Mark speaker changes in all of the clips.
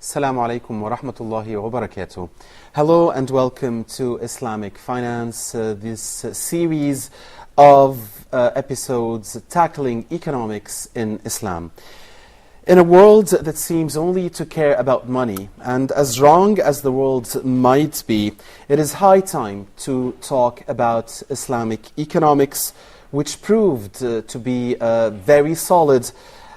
Speaker 1: Assalamu alaikum wa rahmatullahi wa barakatuh. Hello and welcome to Islamic Finance, this series of episodes tackling economics in Islam. In a world that seems only to care about money, and as wrong as the world might be, it is high time to talk about Islamic economics, which proved to be very solid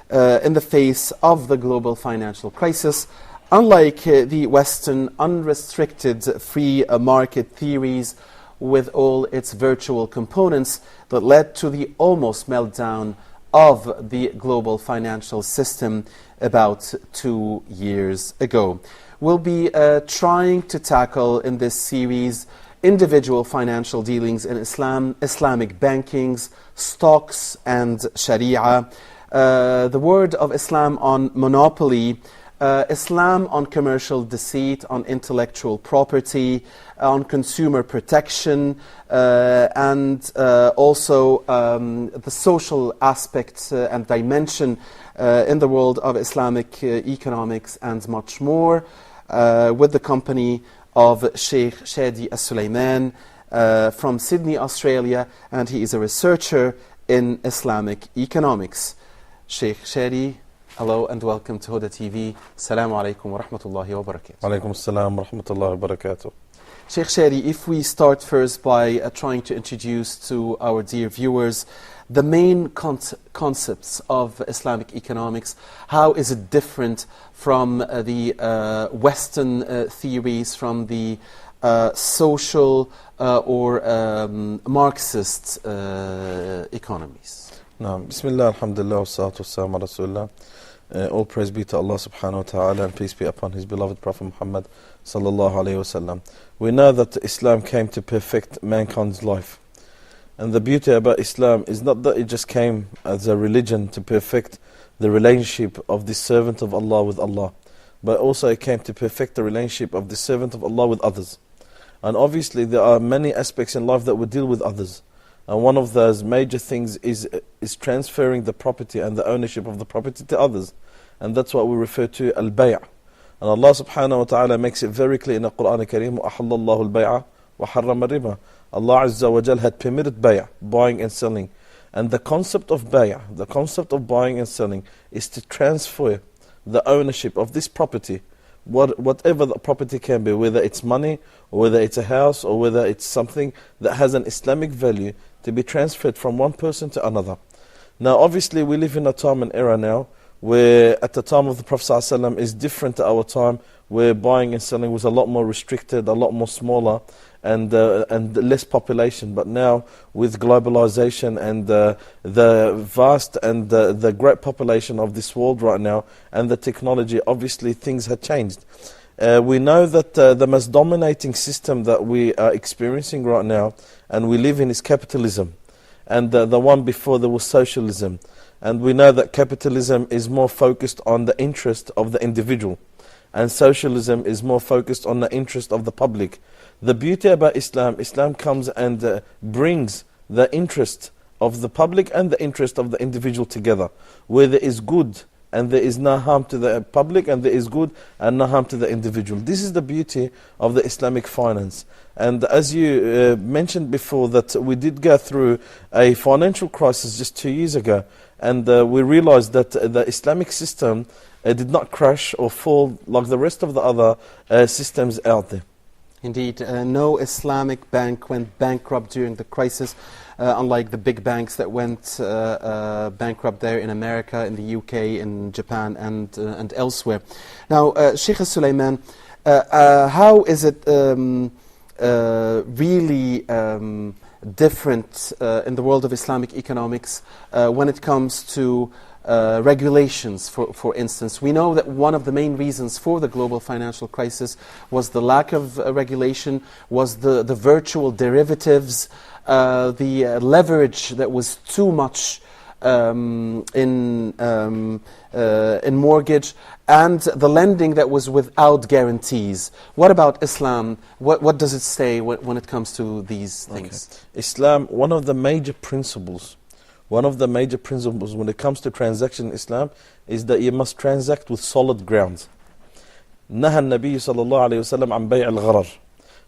Speaker 1: in the face of the global financial crisis. Unlike the Western unrestricted free market theories with all its virtual components that led to the almost meltdown of the global financial system about 2 years ago. We'll be trying to tackle in this series individual financial dealings in Islam, Islamic bankings, stocks and Sharia, the word of Islam on monopoly, Islam on commercial deceit, on intellectual property, on consumer protection, and also the social aspect and dimension in the world of Islamic economics and much more, with the company of Sheikh Shadi Al-Sulaiman from Sydney, Australia, and he is a researcher in Islamic economics. Sheikh Shadi, hello and welcome to Huda TV. Assalamu alaikum wa rahmatullahi wa barakatuh.
Speaker 2: Alaikum assalam wa rahmatullahi wa barakatuh.
Speaker 1: Sheikh Shadi, if we start first by trying to introduce to our dear viewers the main concepts of Islamic economics, how is it different from the Western theories, from the social or Marxist economies?
Speaker 2: Bismillah, alhamdulillah, wa salatu wa salam ala rasulullah. All praise be to Allah subhanahu wa ta'ala and peace be upon His beloved Prophet Muhammad sallallahu alayhi wa sallam. We know that Islam came to perfect mankind's life. And the beauty about Islam is not that it just came as a religion to perfect the relationship of the servant of Allah with Allah, but also it came to perfect the relationship of the servant of Allah with others. And obviously there are many aspects in life that will deal with others. And one of those major things is transferring the property and the ownership of the property to others. And that's what we refer to al-bay'. And Allah subhanahu wa ta'ala makes it very clear in the Quran al-Kareem, وَأَحَلَّ اللَّهُ الْبَيْعَ وَحَرَّمَ الرِّبَى. Allah Azza wa Jal had permitted bay', buying and selling. And the concept of bay', the concept of buying and selling, is to transfer the ownership of this property, whatever the property can be, whether it's money, or whether it's a house, or whether it's something that has an Islamic value, to be transferred from one person to another. Now obviously we live in a time and era now where at the time of the Prophet ﷺ is different to our time, where buying and selling was a lot more restricted, a lot more smaller, and less population. But now with globalization and the vast and the great population of this world right now and the technology, obviously things have changed. We know that the most dominating system that we are experiencing right now and we live in is capitalism. And the one before there was socialism. And we know that capitalism is more focused on the interest of the individual. And socialism is more focused on the interest of the public. The beauty about Islam, Islam comes and brings the interest of the public and the interest of the individual together, where there is good and there is no harm to the public, and there is good and no harm to the individual. This is the beauty of the Islamic finance. And as you mentioned before, that we did go through a financial crisis just 2 years ago, and we realized that the Islamic system did not crash or fall like the rest of the other systems out there.
Speaker 1: Indeed, no Islamic bank went bankrupt during the crisis, unlike the big banks that went bankrupt there in America, in the UK, in Japan, and elsewhere. Now, Sheikh Al-Sulaiman, how is it really different in the world of Islamic economics when it comes to regulations, for instance? We know that one of the main reasons for the global financial crisis was the lack of regulation, was the virtual derivatives, the leverage that was too much in mortgage, and the lending that was without guarantees. What about Islam? What does it say when it comes to these things?
Speaker 2: Okay. Islam, one of the major principles when it comes to transaction in Islam is that you must transact with solid grounds. نهى النبي صلى الله عليه وسلم عن بيع الغرر.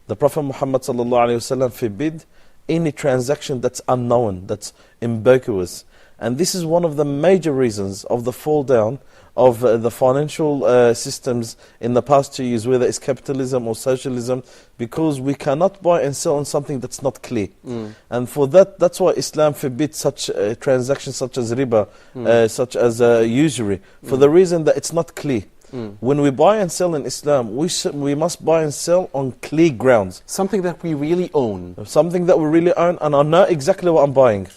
Speaker 2: The Prophet Muhammad صلى الله عليه وسلم forbid any transaction that's unknown, that's ambiguous. And this is one of the major reasons of the fall down of the financial systems in the past 2 years, whether it's capitalism or socialism, because we cannot buy and sell on something that's not clear. And for that's why Islam forbids such transactions such as riba, such as usury, for the reason that it's not clear. When we buy and sell in Islam, we must buy and sell on clear grounds.
Speaker 1: Something that we really own.
Speaker 2: Something that we really own, and I know exactly what I'm buying.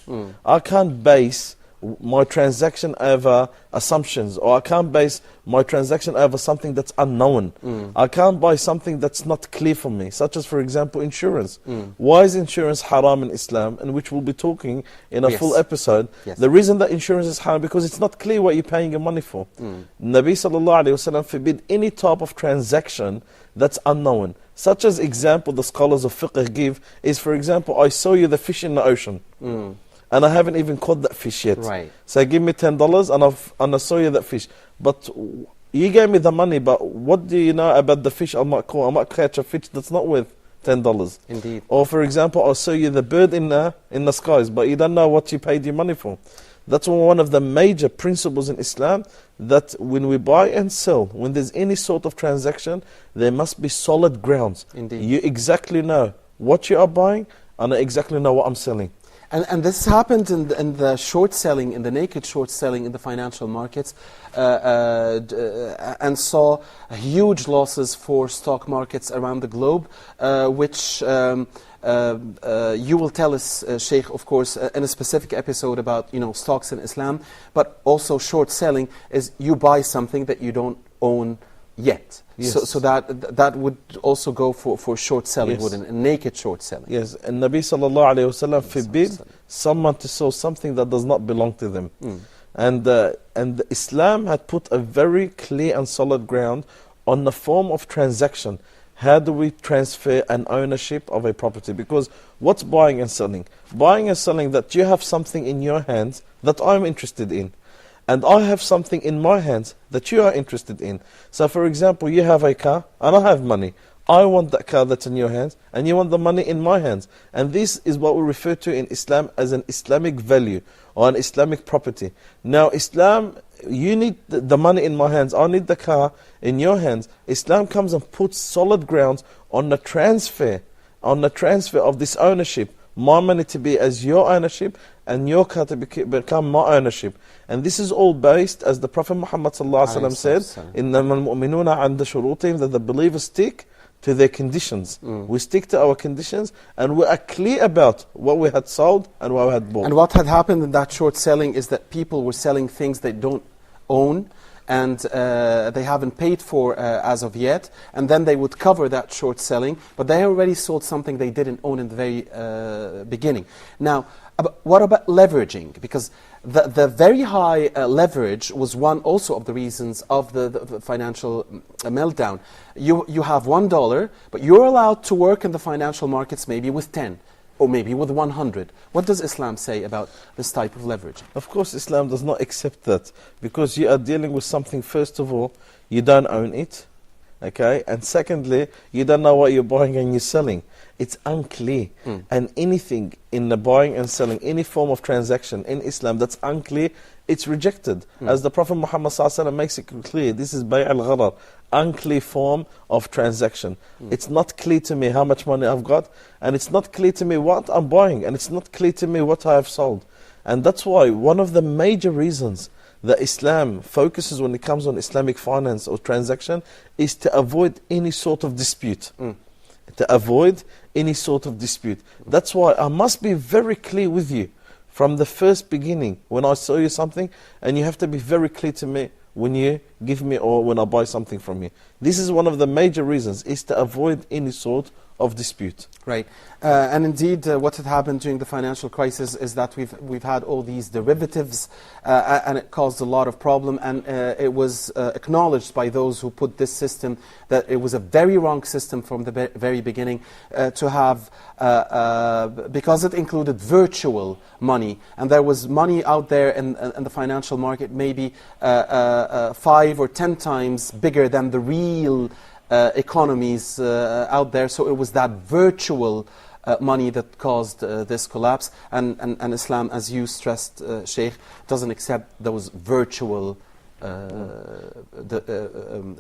Speaker 2: I can't base my transaction over assumptions, or I can't base my transaction over something that's unknown. I can't buy something that's not clear for me, such as, for example, insurance. Why is insurance haram in Islam, and which we'll be talking in a full episode? The reason that insurance is haram, because it's not clear what you're paying your money for. Nabi sallallahu alayhi wasallam forbid any type of transaction that's unknown. Such as example the scholars of fiqh give is, for example, I saw you the fish in the ocean. And I haven't even caught that fish yet. So give me $10 and I saw you that fish. But you gave me the money, but what do you know about the fish I might caught? I might catch a fish that's not worth $10.
Speaker 1: Indeed.
Speaker 2: Or for example, I saw you the bird in the skies, but you don't know what you paid your money for. That's one of the major principles in Islam, that when we buy and sell, when there's any sort of transaction, there must be solid grounds.
Speaker 1: Indeed.
Speaker 2: You exactly know what you are buying, and I exactly know what I'm selling.
Speaker 1: And this happened in the short selling, in the naked short selling in the financial markets, and saw huge losses for stock markets around the globe, which you will tell us, Sheikh, of course, in a specific episode about stocks in Islam, but also short selling is you buy something that you don't own yet. So that would also go for short selling, wouldn't it? Naked short selling.
Speaker 2: Yes, and Nabi sallallahu alayhi wa sallam forbid someone to sell something that does not belong to them. And Islam had put a very clear and solid ground on the form of transaction. How do we transfer an ownership of a property? Because what's buying and selling? Buying and selling that you have something in your hands that I'm interested in, and I have something in my hands that you are interested in. So for example, you have a car and I have money. I want that car that's in your hands, and you want the money in my hands. And this is what we refer to in Islam as an Islamic value, or an Islamic property. Now Islam, you need the money in my hands, I need the car in your hands. Islam comes and puts solid grounds on the transfer of this ownership. My money to be as your ownership, and your car to become my ownership. And this is all based, as the Prophet Muhammad ﷺ said, إِنَّمَا الْمُؤْمِنُونَ عَنْدَ شُرُوطِهِمْ, that the believers stick to their conditions. We stick to our conditions, and we are clear about what we had sold and what we had bought.
Speaker 1: And what had happened in that short selling is that people were selling things they don't own, and they haven't paid for as of yet, and then they would cover that short selling, but they already sold something they didn't own in the very beginning. Now, what about leveraging? Because the very high leverage was one also of the reasons of the financial meltdown. You have $1, but you're allowed to work in the financial markets maybe with 10. Or maybe with 100. What does Islam say about this type of leverage?
Speaker 2: Of course, Islam does not accept that, because you are dealing with something, first of all, you don't own it, okay? And secondly, you don't know what you're buying and you're selling. It's unclear. And anything in the buying and selling, any form of transaction in Islam that's unclear, it's rejected. As the Prophet Muhammad ﷺ makes it clear, this is bay' al-gharar, unclear form of transaction. It's not clear to me how much money I've got, and it's not clear to me what I'm buying, and it's not clear to me what I have sold. And that's why one of the major reasons that Islam focuses when it comes on Islamic finance or transaction is to avoid any sort of dispute. To avoid any sort of dispute. That's why I must be very clear with you from the first beginning when I sell you something, and you have to be very clear to me when you give me or when I buy something from you. This is one of the major reasons, is to avoid any sort of dispute.
Speaker 1: Right, and indeed, what had happened during the financial crisis is that we've had all these derivatives, and it caused a lot of problem. And it was acknowledged by those who put this system that it was a very wrong system from the very beginning to have, because it included virtual money, and there was money out there in the financial market maybe 5 or 10 times bigger than the real economies out there. So it was that virtual money that caused this collapse, and Islam, as you stressed, Sheikh, doesn't accept those virtual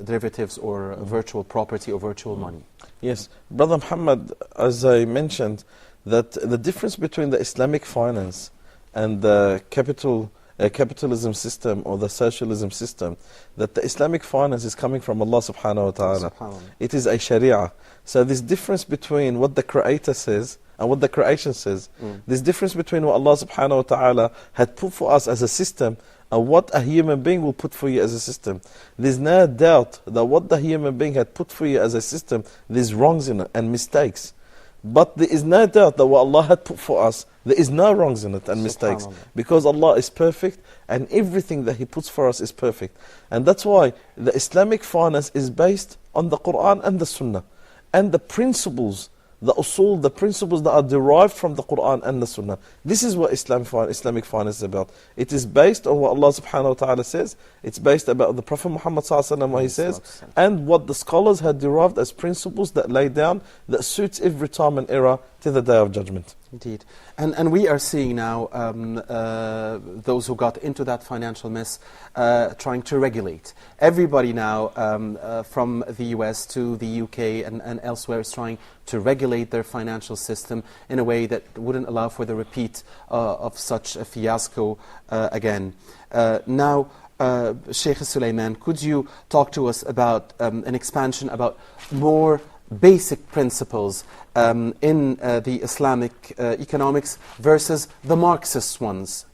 Speaker 1: derivatives or virtual property or virtual money.
Speaker 2: Yes, Brother Muhammad, as I mentioned, that the difference between the Islamic finance and the capitalism system or the socialism system, that the Islamic finance is coming from Allah subhanahu wa ta'ala. It is a sharia. So this difference between what the Creator says and what the creation says, this difference between what Allah subhanahu wa ta'ala had put for us as a system and what a human being will put for you as a system. There's no doubt that what the human being had put for you as a system, there's wrongs in it and mistakes. But there is no doubt that what Allah had put for us, there is no wrongs in it and mistakes. Because Allah is perfect and everything that He puts for us is perfect. And that's why the Islamic finance is based on the Quran and the Sunnah. And the principles, the usul, the principles that are derived from the Quran and the Sunnah. This is what Islamic finance is about. It is based on what Allah subhanahu wa ta'ala says. It's based about the Prophet Muhammad sallallahu alaihi wasallam, what he says, and what the scholars had derived as principles that lay down that suits every time and era to the Day of Judgment.
Speaker 1: Indeed. And we are seeing now those who got into that financial mess trying to regulate. Everybody now, from the US to the UK and elsewhere, is trying to regulate their financial system in a way that wouldn't allow for the repeat of such a fiasco again. Now, Sheikh Sulaiman, could you talk to us about an expansion about more basic principles in the Islamic economics versus the Marxist ones,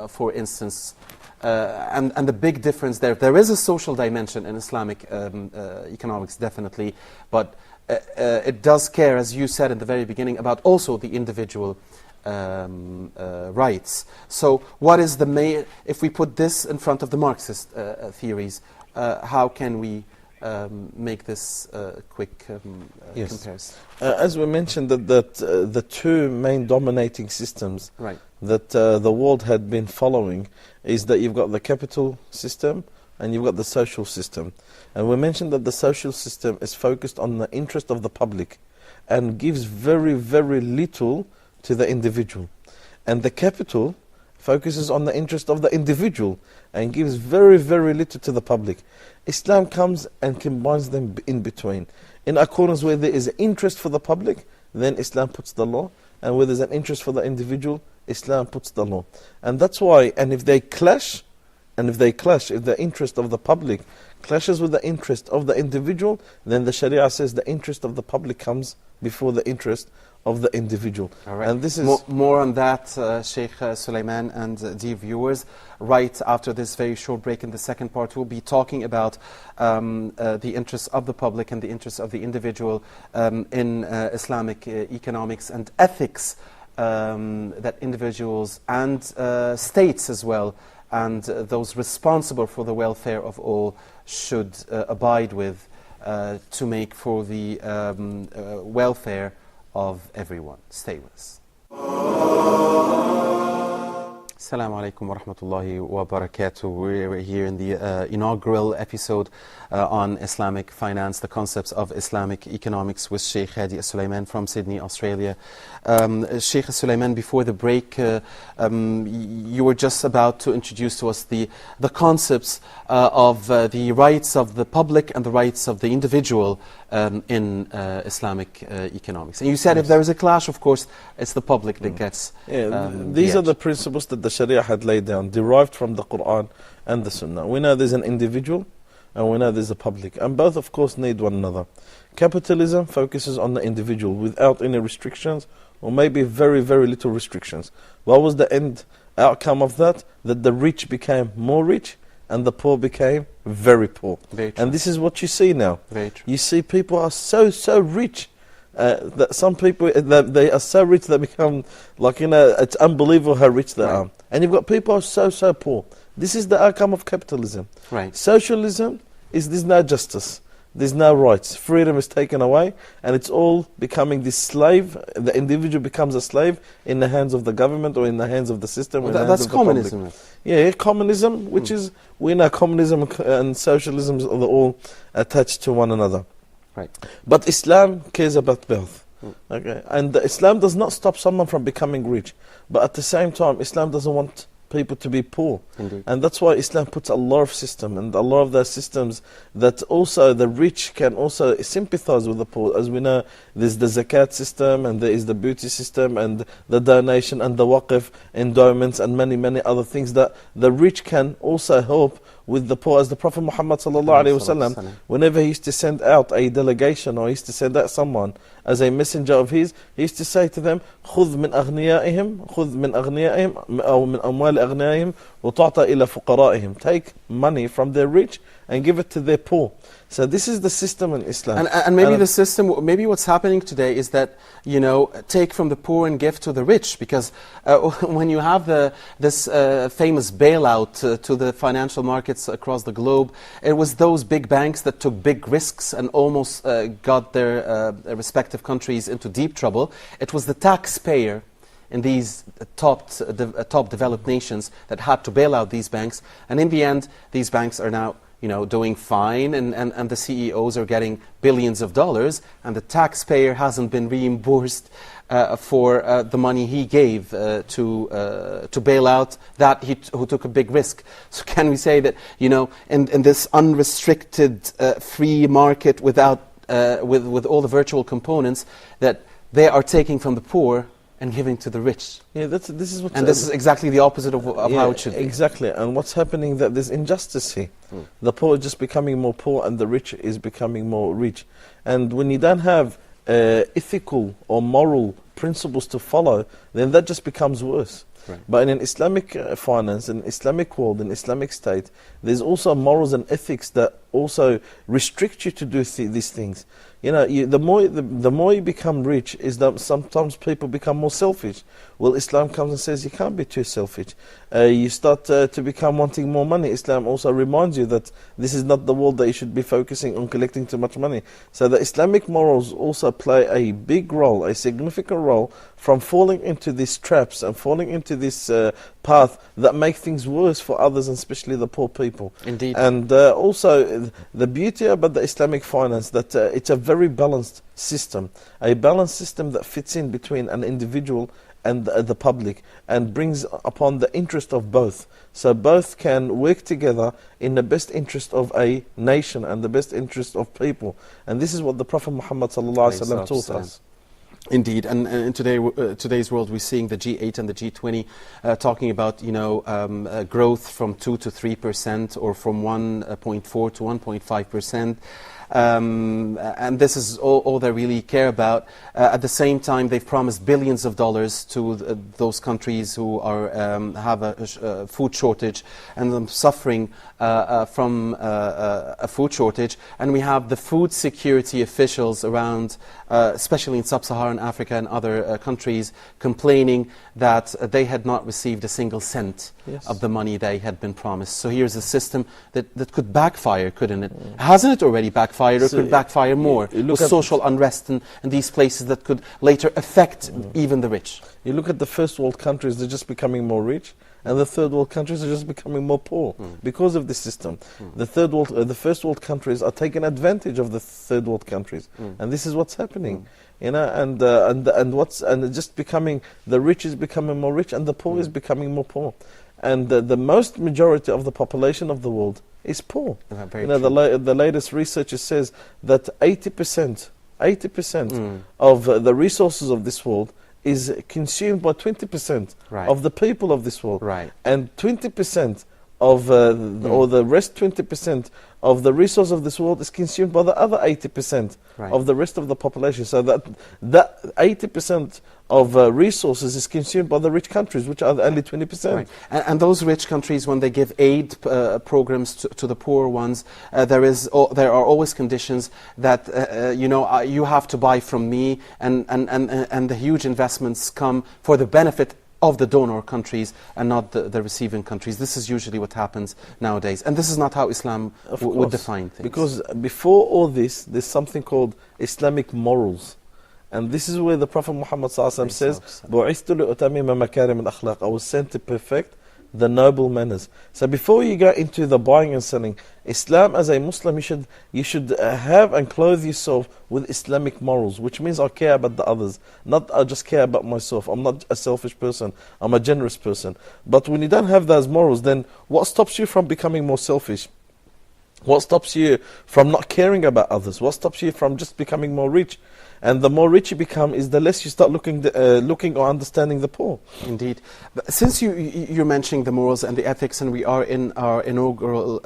Speaker 1: for instance, and the big difference there? There is a social dimension in Islamic economics, definitely, but it does care, as you said in the very beginning, about also the individual rights. So what is the if we put this in front of the Marxist theories, how can we make this quick comparison?
Speaker 2: As we mentioned, that the two main dominating systems that the world had been following is that you've got the capital system and you've got the social system. And we mentioned that the social system is focused on the interest of the public and gives very, very little to the individual. And the capital focuses on the interest of the individual and gives very, very little to the public. Islam comes and combines them in between. In accordance where there is an interest for the public, then Islam puts the law. And where there's an interest for the individual, Islam puts the law. And that's why, and if they clash, if the interest of the public clashes with the interest of the individual, then the Sharia says the interest of the public comes before the interest of the individual.
Speaker 1: All right.
Speaker 2: And this is
Speaker 1: more on that, Sheikh Sulaiman and dear viewers. Right after this very short break, in the second part, we'll be talking about the interests of the public and the interests of the individual in Islamic economics and ethics that individuals and states as well, and those responsible for the welfare of all should abide with to make for the welfare of everyone. Stay with us. Assalamu alaikum wa rahmatullahi wa barakatuh. We're here in the inaugural episode on Islamic finance, the concepts of Islamic economics, with Sheikh Hadi Sulaiman from Sydney, Australia. Sheikh Sulaiman, before the break, you were just about to introduce to us the concepts of the rights of the public and the rights of the individual in Islamic economics. And you said if there is a clash, of course, it's the public that gets
Speaker 2: these are the principles that the Sharia had laid down, derived from the Quran and the Sunnah. We know there's an individual and we know there's a public, and both of course need one another. Capitalism focuses on the individual without any restrictions, or maybe very, very little restrictions. What was the end outcome of that? That the rich became more rich and the poor became very poor.
Speaker 1: Very true.
Speaker 2: And this is what you see now.
Speaker 1: Very true.
Speaker 2: You see people are so rich, that some people, that they are so rich they become like, it's unbelievable how rich they are. And you've got people who are so poor. This is the outcome of capitalism.
Speaker 1: Right.
Speaker 2: Socialism is there's no justice. There's no rights. Freedom is taken away, and it's all becoming this slave. The individual becomes a slave in the hands of the government or in the hands of the system.
Speaker 1: Well, that's communism.
Speaker 2: Yeah, communism, which is, we know communism and socialism are all attached to one another.
Speaker 1: Right.
Speaker 2: But Islam cares about both. Okay, and Islam does not stop someone from becoming rich, but at the same time, Islam doesn't want people to be poor.
Speaker 1: Indeed.
Speaker 2: And that's why Islam puts a lot of system, and a lot of those systems that also the rich can also sympathize with the poor. As we know, there's the zakat system, and there is the beauty system, and the donation, and the waqf, endowments, and many other things that the rich can also help with the poor. As the Prophet Muhammad ﷺ, whenever he used to send out a delegation, or he used to send out someone as a messenger of his, he used to say to them, خُذْ مِنْ أَغْنِيَائِهِمْ أو مِنْ أَمْوَالِ أَغْنِيَائِهِمْ وَتُعْطَى إِلَى فُقَرَائِهِمْ. Take money from their rich and give it to their poor. So this is the system in Islam.
Speaker 1: And maybe the system, maybe what's happening today is that, take from the poor and give to the rich. Because when you have this famous bailout to the financial markets across the globe, it was those big banks that took big risks and almost got their respective countries into deep trouble. It was the taxpayer in these top developed nations that had to bail out these banks. And in the end, these banks are now doing fine, and the CEOs are getting billions of dollars, and the taxpayer hasn't been reimbursed for the money he gave to bail out that who took a big risk. So can we say that in this unrestricted free market without with all the virtual components, that they are taking from the poor and giving to the rich?
Speaker 2: Yeah, this is what.
Speaker 1: And this is exactly the opposite of how it should be.
Speaker 2: Exactly. And what's happening, that there's injustice here. The poor is just becoming more poor, and the rich is becoming more rich. And when you don't have ethical or moral principles to follow, then that just becomes worse.
Speaker 1: Right.
Speaker 2: But in an Islamic finance, in Islamic world, in Islamic state, there's also morals and ethics that also restrict you to do these things. The more you become rich, is that sometimes people become more selfish. Well, Islam comes and says you can't be too selfish. You start to become wanting more money. Islam also reminds you that this is not the world that you should be focusing on collecting too much money. So the Islamic morals also play a big role, a significant role, from falling into these traps and falling into this path that make things worse for others, and especially the poor people.
Speaker 1: Indeed.
Speaker 2: And also the beauty about the Islamic finance, that it's a very balanced system, a balanced system that fits in between an individual and the public, and brings upon the interest of both. So both can work together in the best interest of a nation and the best interest of people. And this is what the Prophet Muhammad ﷺ taught us.
Speaker 1: Indeed, and in today's world, we're seeing the G8 and the G20 talking about growth from 2 to 3%, or from 1.4 to 1.5%. And this is all they really care about. At the same time, they've promised billions of dollars to those countries who are have a food shortage, and them suffering from a food shortage. And we have the food security officials around, especially in sub-Saharan Africa and other countries, complaining that they had not received a single cent of the money they had been promised. So here's a system that could backfire, couldn't it? Hasn't it already backfired, or could backfire more? With social unrest in these places that could later affect even the rich.
Speaker 2: You look at the first world countries, they're just becoming more rich, and the third world countries are just becoming more poor because of this system. The first world countries are taking advantage of the third world countries, and this is what's happening. And just becoming, the rich is becoming more rich, and the poor is becoming more poor. And the most majority of the population of the world is poor. The latest research says that 80% of the resources of this world is consumed by 20% of the people of this world.
Speaker 1: Right.
Speaker 2: And 20% of or the rest 20% of the resource of this world is consumed by the other 80%
Speaker 1: Right.
Speaker 2: of the rest of the population. So that 80% of resources is consumed by the rich countries, which are the only 20%.
Speaker 1: Right. And those rich countries, when they give aid programs to the poor ones, there are always conditions that you have to buy from me, and the huge investments come for the benefit of the donor countries and not the receiving countries. This is usually what happens nowadays. And this is not how Islam would define things.
Speaker 2: Because before all this, there's something called Islamic morals. And this is where the Prophet Muhammad ﷺ says, بُعِثْتُ لِأُتَمِّمَ مَكَارِمَ الْأَخْلَاقِ, I was sent to perfect the noble manners. So before you go into the buying and selling, Islam as a Muslim, you should have and clothe yourself with Islamic morals, which means I care about the others, not I just care about myself. I'm not a selfish person, I'm a generous person. But when you don't have those morals, then what stops you from becoming more selfish? What stops you from not caring about others? What stops you from just becoming more rich? And the more rich you become, is the less you start looking or understanding the poor.
Speaker 1: Indeed. But since you're mentioning the morals and the ethics, and we are in our inaugural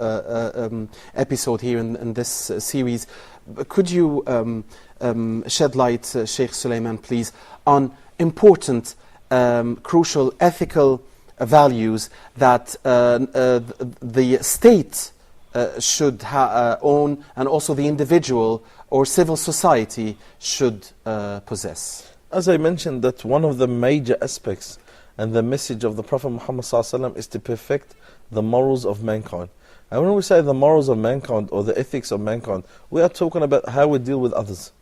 Speaker 1: episode here in this series, could you shed light, Sheikh Sulaiman, please, on important, crucial ethical values that the state should own, and also the individual or civil society should possess?
Speaker 2: As I mentioned, that one of the major aspects and the message of the Prophet Muhammad ﷺ is to perfect the morals of mankind. And when we say the morals of mankind or the ethics of mankind, we are talking about how we deal with others.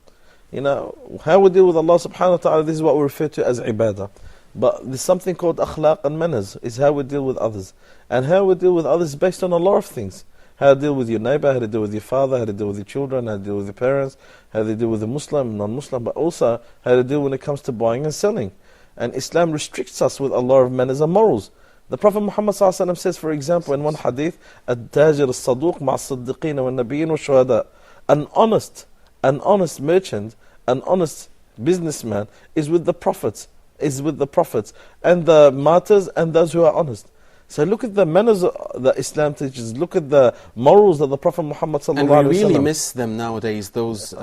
Speaker 2: You know, how we deal with Allah subhanahu wa ta'ala, this is what we refer to as ibadah. But there's something called akhlaq and manners, is how we deal with others. And how we deal with others is based on a lot of things. How to deal with your neighbor, how to deal with your father, how to deal with your children, how to deal with your parents, how to deal with the Muslim, non-Muslim, but also how to deal when it comes to buying and selling. And Islam restricts us with a lot of manners and morals. The Prophet Muhammad ﷺ says, for example, in one hadith, التاجر الصدوق مع الصديقين والنبيين والشهداء. An honest merchant, an honest businessman is with the prophets, and the martyrs and those who are honest. So look at the manners that Islam teaches. Look at the morals that the Prophet Muhammad ﷺ.
Speaker 1: And we really miss them nowadays, those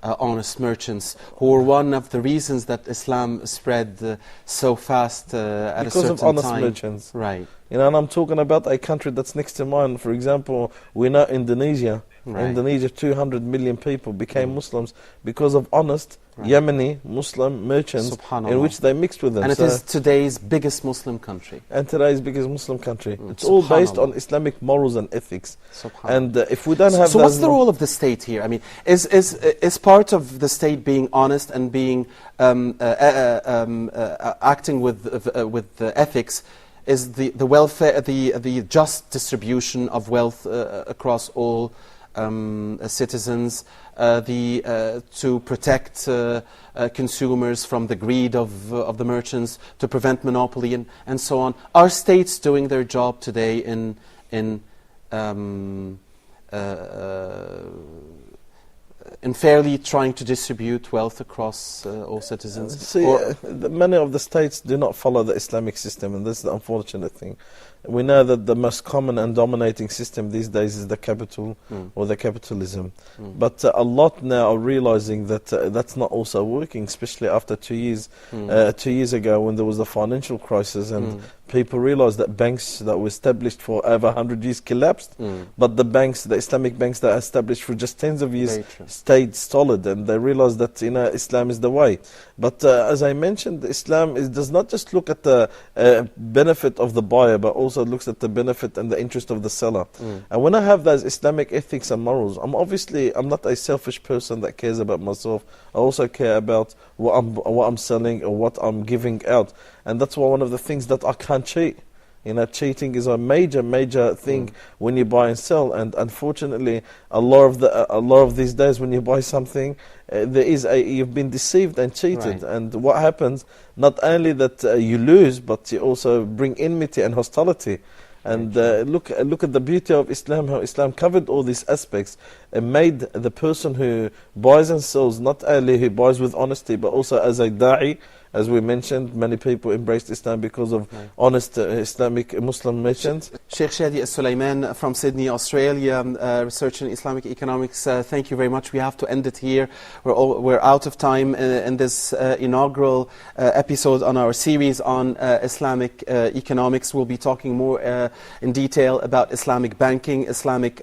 Speaker 1: honest merchants, who were one of the reasons that Islam spread so fast at a certain time.
Speaker 2: Because of honest merchants.
Speaker 1: Right.
Speaker 2: You know, and I'm talking about a country that's next to mine. For example, we know Indonesia.
Speaker 1: Right.
Speaker 2: Indonesia, 200 million people became Muslims because of honest Yemeni Muslim merchants in which they mixed with them.
Speaker 1: And it is today's biggest Muslim country.
Speaker 2: And today's biggest Muslim country. It's all based on Islamic morals and ethics. And if we don't have
Speaker 1: so what's the role of the state here? I mean, is part of the state being honest and being acting with ethics, is the welfare, the just distribution of wealth across all citizens, to protect consumers from the greed of the merchants, to prevent monopoly and so on. Are states doing their job today in fairly trying to distribute wealth across all citizens?
Speaker 2: See, many of the states do not follow the Islamic system, and this is the unfortunate thing. We know that the most common and dominating system these days is the capital or the capitalism. But a lot now are realizing that that's not also working, especially after 2 years. 2 years ago, when there was the financial crisis, and people realized that banks that were established for over 100 years collapsed, but the Islamic banks that are established for just tens of years stayed solid, and they realized that Islam is the way. But as I mentioned, Islam does not just look at the benefit of the buyer, but also looks at the benefit and the interest of the seller. And when I have those Islamic ethics and morals, I'm not a selfish person that cares about myself. I also care about what I'm selling or what I'm giving out. And that's one of the things that I can't cheat. Cheating is a major thing when you buy and sell. And unfortunately, a lot of these days, when you buy something, you've been deceived and cheated. Right. And what happens? Not only that you lose, but you also bring enmity and hostility. And look at the beauty of Islam, how Islam covered all these aspects and made the person who buys and sells, not only who buys with honesty, but also as a da'i, as we mentioned, many people embraced Islam because of honest Islamic Muslim missions.
Speaker 1: Sheikh Shadi Al-Sulaiman from Sydney, Australia, research in Islamic economics. Thank you very much. We have to end it here. We're out of time in this inaugural episode on our series on Islamic economics. We'll be talking more in detail about Islamic banking, Islamic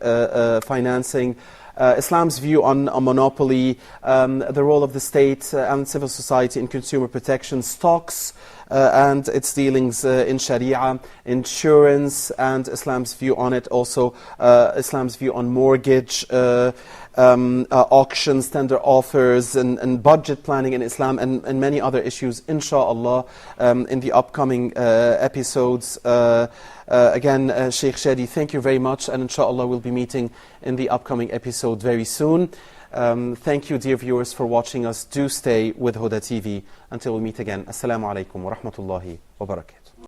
Speaker 1: financing, Islam's view on monopoly, the role of the state and civil society in consumer protection, stocks and its dealings in Sharia, insurance and Islam's view on it, also Islam's view on mortgage, auctions, tender offers, and budget planning in Islam, and many other issues, inshallah, in the upcoming episodes. Again, Sheikh Shadi, thank you very much, and inshallah we'll be meeting in the upcoming episode very soon. Thank you, dear viewers, for watching us. Do stay with Huda TV until we meet again. Assalamu alaikum wa rahmatullahi wa barakatuh.